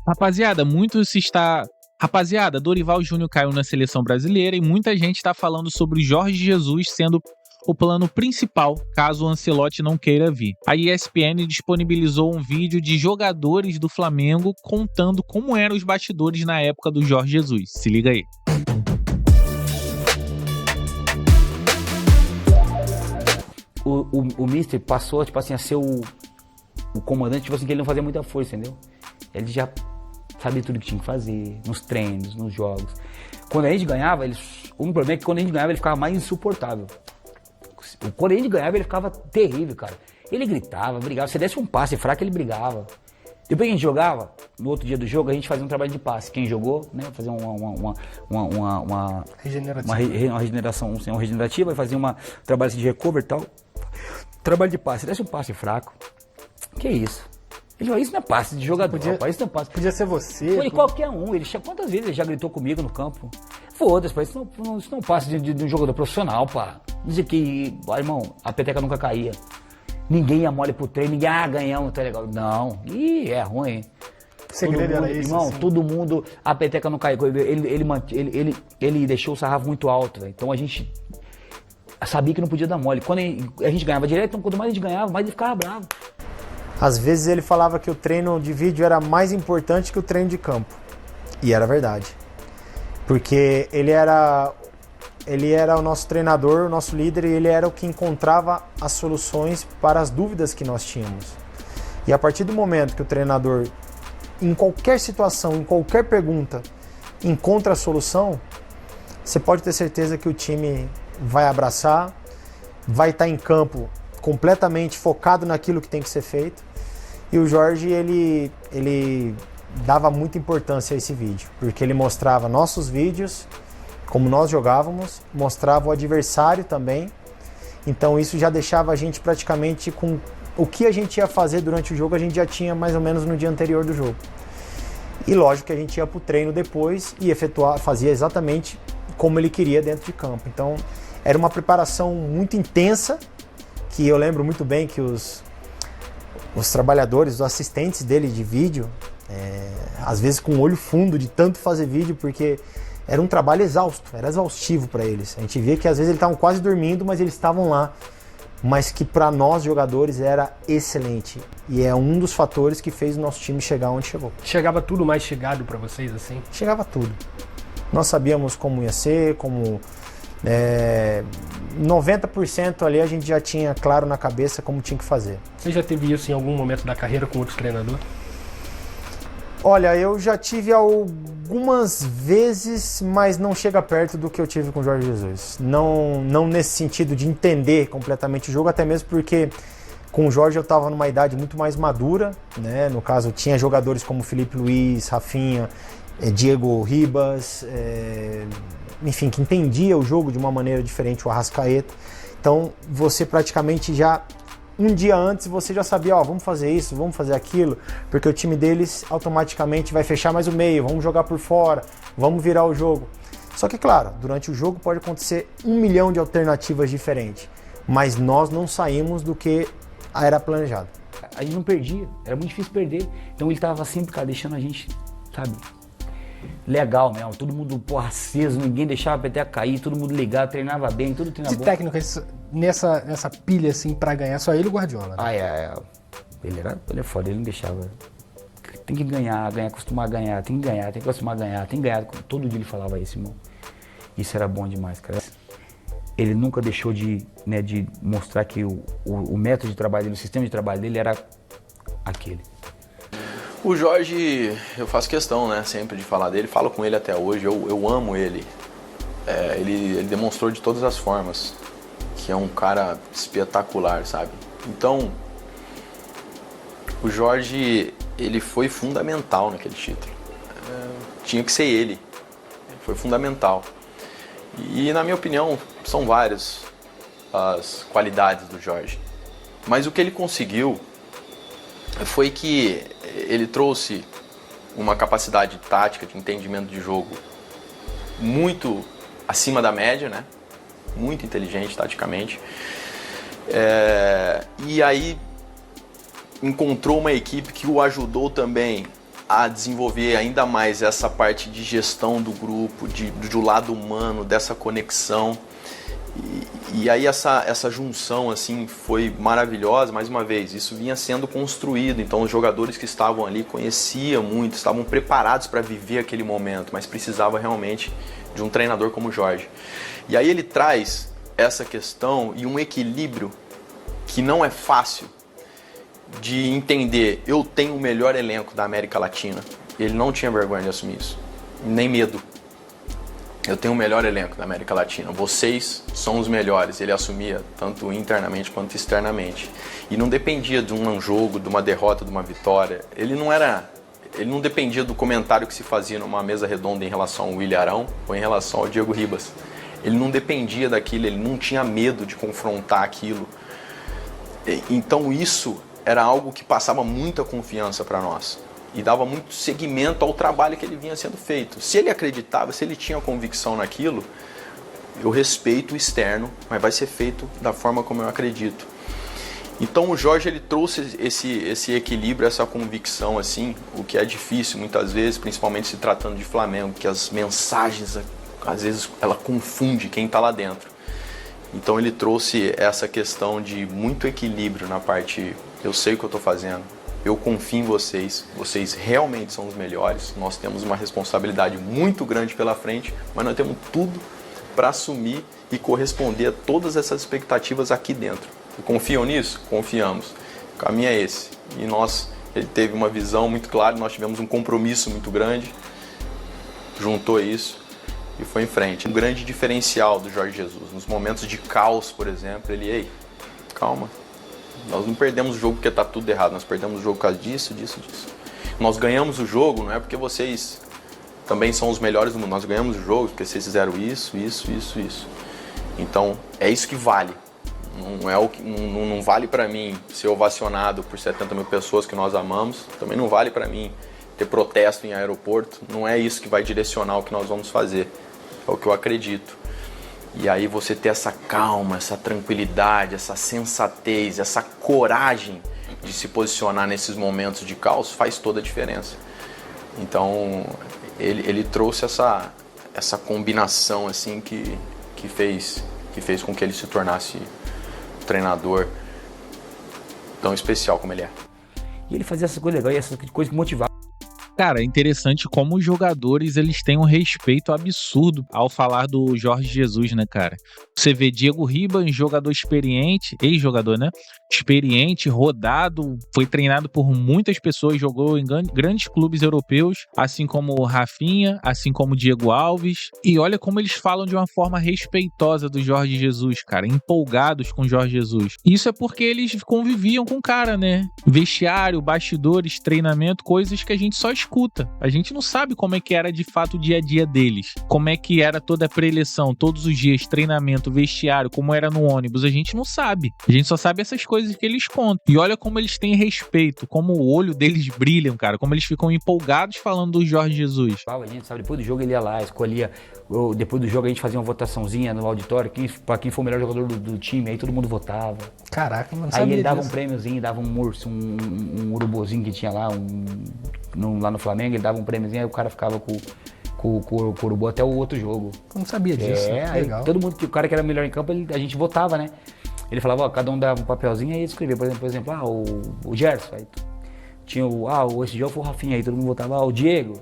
Rapaziada, Dorival Júnior caiu na seleção brasileira e muita gente está falando sobre Jorge Jesus sendo o plano principal, caso o Ancelotti não queira vir. A ESPN disponibilizou um vídeo de jogadores do Flamengo contando como eram os bastidores na época do Jorge Jesus. Se liga aí. O Mister passou, tipo assim, a ser o comandante, tipo assim, que ele não fazia muita força, entendeu? Ele já sabia tudo que tinha que fazer, nos treinos, nos jogos. Quando a gente ganhava, o problema é que quando a gente ganhava, ele ficava mais insuportável. Quando a gente ganhava, ele ficava terrível, cara. Ele gritava, brigava. Se desse um passe fraco, ele brigava. Depois que a gente jogava, no outro dia do jogo, a gente fazia um trabalho de passe. Quem jogou, né, fazia uma regeneração, uma regenerativa, fazia um trabalho assim, de recover e tal. Trabalho de passe. Se desse um passe fraco, que isso? Isso não é passe de jogador, isso não é passe. Podia ser você. Foi qualquer um. Quantas vezes ele já gritou comigo no campo? Foda-se, isso não é passe de um jogador profissional, pá. Dizer que, irmão, a peteca nunca caía. Ninguém ia mole pro treino, ninguém, ganhamos, tá legal. Não, é ruim. O segredo era isso, irmão, assim. todo mundo, a peteca não caiu. Ele deixou o sarrafo muito alto, véio. Então a gente sabia que não podia dar mole. Quando a gente ganhava direto, então quanto mais a gente ganhava, mais ele ficava bravo. Às vezes ele falava que o treino de vídeo era mais importante que o treino de campo. E era verdade. Porque ele era o nosso treinador, o nosso líder, e ele era o que encontrava as soluções para as dúvidas que nós tínhamos. E a partir do momento que o treinador, em qualquer situação, em qualquer pergunta, encontra a solução, você pode ter certeza que o time vai abraçar, vai estar em campo completamente focado naquilo que tem que ser feito. E o Jorge, ele dava muita importância a esse vídeo, porque ele mostrava nossos vídeos, como nós jogávamos, mostrava o adversário também. Então isso já deixava a gente praticamente com o que a gente ia fazer durante o jogo, a gente já tinha mais ou menos no dia anterior do jogo. E lógico que a gente ia para o treino depois e fazia exatamente como ele queria dentro de campo. Então era uma preparação muito intensa, que eu lembro muito bem que os trabalhadores, os assistentes dele de vídeo, às vezes com o olho fundo de tanto fazer vídeo, porque era um trabalho exausto, era exaustivo para eles. A gente via que às vezes eles estavam quase dormindo, mas eles estavam lá. Mas que para nós jogadores era excelente. E é um dos fatores que fez o nosso time chegar onde chegou. Chegava tudo mais chegado para vocês, assim? Chegava tudo. Nós sabíamos como ia ser, 90% ali a gente já tinha claro na cabeça como tinha que fazer. Você já teve isso em algum momento da carreira com outro treinador? Olha, eu já tive algumas vezes, mas não chega perto do que eu tive com o Jorge Jesus. Não nesse sentido de entender completamente o jogo, até mesmo porque com o Jorge eu estava numa idade muito mais madura, né? No caso, tinha jogadores como Felipe Luiz, Rafinha, Diego Ribas, enfim, que entendia o jogo de uma maneira diferente, o Arrascaeta. Então, você praticamente já, um dia antes, você já sabia, vamos fazer isso, vamos fazer aquilo, porque o time deles automaticamente vai fechar mais o meio, vamos jogar por fora, vamos virar o jogo. Só que, claro, durante o jogo pode acontecer 1 milhão de alternativas diferentes, mas nós não saímos do que era planejado. A gente não perdia, era muito difícil perder, então ele estava sempre, cara, deixando a gente, sabe, legal mesmo, todo mundo, aceso, ninguém deixava a peteca cair, todo mundo ligado, treinava bem, tudo treinava bom. De técnico, nessa pilha, assim, pra ganhar, só ele e o Guardiola, né? Ele é foda, ele não deixava. Tem que ganhar, acostumar a ganhar, tem que ganhar, tem que acostumar a ganhar, tem que ganhar. Todo dia ele falava isso, irmão. Isso era bom demais, cara. Ele nunca deixou de mostrar que o método de trabalho dele, o sistema de trabalho dele era aquele. O Jorge, eu faço questão, sempre de falar dele, falo com ele até hoje, eu amo ele. Ele demonstrou de todas as formas que é um cara espetacular, sabe? Então, o Jorge, ele foi fundamental naquele título. Tinha que ser ele foi fundamental. E, na minha opinião, são várias as qualidades do Jorge. Mas o que ele conseguiu foi que ele trouxe uma capacidade tática, de entendimento de jogo muito acima da média, né? Muito inteligente taticamente. E aí encontrou uma equipe que o ajudou também a desenvolver ainda mais essa parte de gestão do grupo, do lado humano, dessa conexão. E aí essa junção assim foi maravilhosa. Mais uma vez, isso vinha sendo construído, então os jogadores que estavam ali conheciam muito, estavam preparados para viver aquele momento, mas precisava realmente de um treinador como o Jorge. E aí ele traz essa questão e um equilíbrio que não é fácil de entender. Eu tenho o melhor elenco da América Latina. Ele não tinha vergonha de assumir isso, nem medo. Eu tenho o melhor elenco da América Latina. Vocês são os melhores. Ele assumia tanto internamente quanto externamente. E não dependia de um jogo, de uma derrota, de uma vitória. Ele não dependia do comentário que se fazia numa mesa redonda em relação ao Willian Arão ou em relação ao Diego Ribas. Ele não dependia daquilo, ele não tinha medo de confrontar aquilo. Então isso era algo que passava muita confiança para nós e dava muito seguimento ao trabalho que ele vinha sendo feito. Se ele acreditava, se ele tinha convicção naquilo, eu respeito o externo, mas vai ser feito da forma como eu acredito. Então o Jorge ele trouxe esse equilíbrio, essa convicção, assim, o que é difícil muitas vezes, principalmente se tratando de Flamengo, que as mensagens, às vezes, ela confunde quem está lá dentro. Então ele trouxe essa questão de muito equilíbrio na parte, eu sei o que eu estou fazendo, eu confio em vocês, vocês realmente são os melhores, nós temos uma responsabilidade muito grande pela frente, mas nós temos tudo para assumir e corresponder a todas essas expectativas aqui dentro. E confiam nisso? Confiamos. O caminho é esse. E ele teve uma visão muito clara, nós tivemos um compromisso muito grande, juntou isso e foi em frente. Um grande diferencial do Jorge Jesus, nos momentos de caos, por exemplo, ei, calma. Nós não perdemos o jogo porque está tudo errado, nós perdemos o jogo por causa disso. Nós ganhamos o jogo, não é porque vocês também são os melhores do mundo, nós ganhamos o jogo porque vocês fizeram isso. Então, é isso que vale. Não vale para mim ser ovacionado por 70 mil pessoas que nós amamos, também não vale para mim ter protesto em aeroporto, não é isso que vai direcionar o que nós vamos fazer, é o que eu acredito. E aí você ter essa calma, essa tranquilidade, essa sensatez, essa coragem de se posicionar nesses momentos de caos faz toda a diferença. Então ele trouxe essa combinação assim que fez com que ele se tornasse um treinador tão especial como ele é. E ele fazia essas coisas legais, essas coisas que motivavam. Cara, é interessante como os jogadores eles têm um respeito absurdo ao falar do Jorge Jesus, né, cara? Você vê Diego Ribas, jogador experiente, ex-jogador, né? Experiente, rodado, foi treinado por muitas pessoas, jogou em grandes clubes europeus, assim como o Rafinha, assim como o Diego Alves. E olha como eles falam de uma forma respeitosa do Jorge Jesus, cara, empolgados com o Jorge Jesus. Isso é porque eles conviviam com o cara, né? Vestiário, bastidores, treinamento, coisas que a gente só escuta. A gente não sabe como é que era de fato o dia a dia deles, como é que era toda a pré-eleição, todos os dias, treinamento, vestiário, como era no ônibus, a gente não sabe. A gente só sabe essas coisas que eles contam. E olha como eles têm respeito, como o olho deles brilham, cara, como eles ficam empolgados falando do Jorge Jesus. A gente sabe, depois do jogo ele ia lá, escolhia, depois do jogo a gente fazia uma votaçãozinha no auditório, pra quem for o melhor jogador do time, aí todo mundo votava. Caraca, mano, aí ele dava um prêmiozinho, dava um urso, um urubuzinho que tinha lá, lá no Flamengo, ele dava um prêmiozinho, aí o cara ficava com o urubu até o outro jogo. Eu não sabia disso, legal. Todo mundo, o cara que era melhor em campo, a gente votava, né? Ele falava, cada um dava um papelzinho e ia escrever, por exemplo, o Gerson, aí tinha esse jogo foi o Rafinha, aí todo mundo votava, o Diego,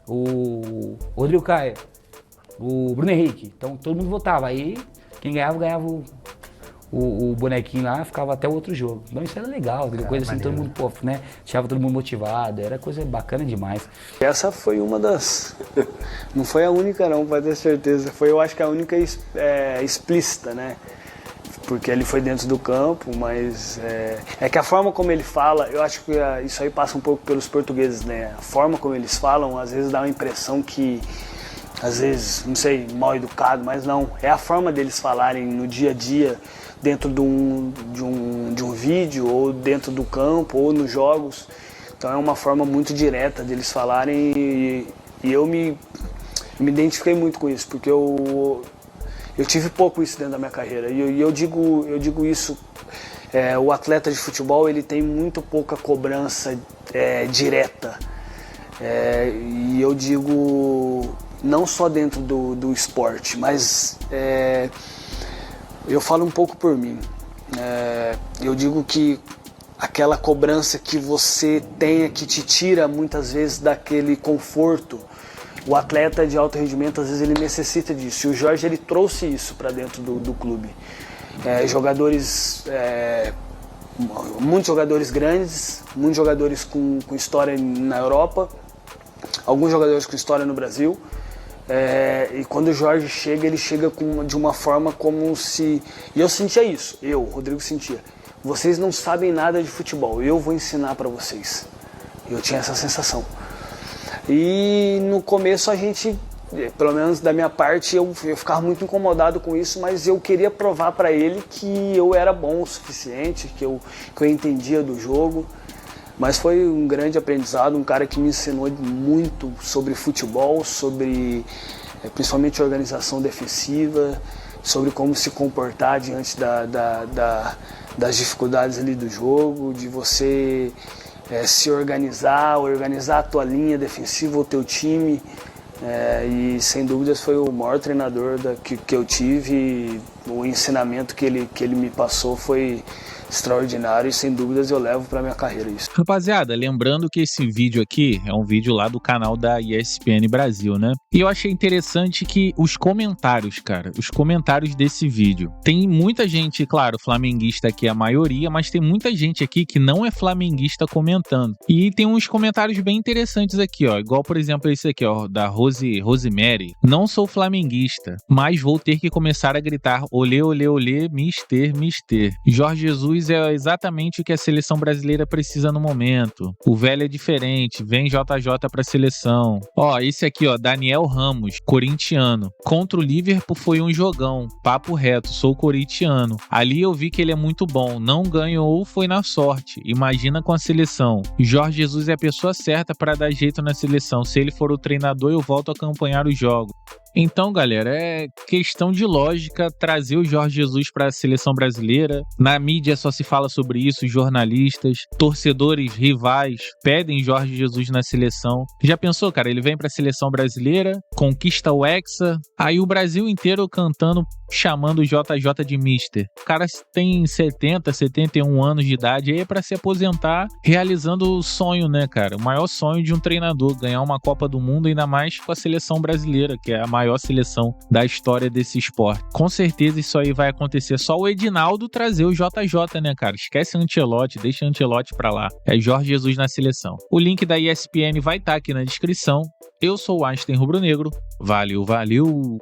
o Rodrigo Caio, o Bruno Henrique, então todo mundo votava, aí quem ganhava o bonequinho lá, ficava até o outro jogo. Então isso era legal, coisa assim, todo mundo, né, deixava todo mundo motivado, era coisa bacana demais. Essa foi uma das, não foi a única não, pode ter certeza, foi eu acho que a única explícita, né? Porque ele foi dentro do campo, mas é que a forma como ele fala, eu acho que isso aí passa um pouco pelos portugueses, né? A forma como eles falam, às vezes dá uma impressão que, às vezes, não sei, mal educado, mas não. É a forma deles falarem no dia a dia, dentro de um vídeo, ou dentro do campo, ou nos jogos. Então é uma forma muito direta deles falarem e eu me identifiquei muito com isso, porque eu tive pouco isso dentro da minha carreira e eu digo isso, o atleta de futebol ele tem muito pouca cobrança direta, E eu digo, não só dentro do esporte, mas eu falo um pouco por mim. Eu digo que aquela cobrança que você tem, que te tira muitas vezes daquele conforto, o atleta de alto rendimento às vezes ele necessita disso, e o Jorge ele trouxe isso para dentro do clube. Muitos jogadores grandes, muitos jogadores com história na Europa, alguns jogadores com história no Brasil, e quando o Jorge chega, ele chega de uma forma como se... E eu sentia isso, Rodrigo sentia. Vocês não sabem nada de futebol, eu vou ensinar para vocês. Eu tinha essa sensação. E no começo a gente, pelo menos da minha parte, eu ficava muito incomodado com isso, mas eu queria provar para ele que eu era bom o suficiente, que eu entendia do jogo. Mas foi um grande aprendizado, um cara que me ensinou muito sobre futebol, sobre principalmente organização defensiva, sobre como se comportar diante das dificuldades ali do jogo, de você se organizar a tua linha defensiva, o teu time. E sem dúvidas foi o maior treinador que eu tive. O ensinamento que ele me passou foi extraordinário e sem dúvidas eu levo pra minha carreira isso. Rapaziada, lembrando que esse vídeo aqui é um vídeo lá do canal da ESPN Brasil, né? E eu achei interessante que os comentários desse vídeo, tem muita gente, claro, flamenguista aqui é a maioria, mas tem muita gente aqui que não é flamenguista comentando. E tem uns comentários bem interessantes aqui, ó, igual por exemplo esse aqui, ó, da Rosemary. Não sou flamenguista, mas vou ter que começar a gritar olê, olê, olê, mister, mister. Jorge Jesus é exatamente o que a seleção brasileira precisa no momento. O velho é diferente, vem JJ pra seleção. Ó, esse aqui, ó, Daniel Ramos, corintiano. Contra o Liverpool foi um jogão, papo reto, sou corintiano. Ali eu vi que ele é muito bom, não ganhou, foi na sorte. Imagina com a seleção. Jorge Jesus é a pessoa certa para dar jeito na seleção. Se ele for o treinador, eu volto a acompanhar os jogos. Então, galera, é questão de lógica trazer o Jorge Jesus para a seleção brasileira. Na mídia só se fala sobre isso, jornalistas, torcedores, rivais pedem Jorge Jesus na seleção. Já pensou, cara? Ele vem para a seleção brasileira, conquista o Hexa, aí o Brasil inteiro cantando, chamando o JJ de mister. O cara tem 70, 71 anos de idade, aí é para se aposentar, realizando o sonho, né, cara? O maior sonho de um treinador, ganhar uma Copa do Mundo, ainda mais com a seleção brasileira, que é a maior seleção da história desse esporte. Com certeza isso aí vai acontecer. Só o Edinaldo trazer o JJ, né, cara? Esquece o Ancelotti, deixa o Ancelotti pra lá. É Jorge Jesus na seleção. O link da ESPN vai estar aqui na descrição. Eu sou o Einstein Rubro Negro. Valeu, valeu!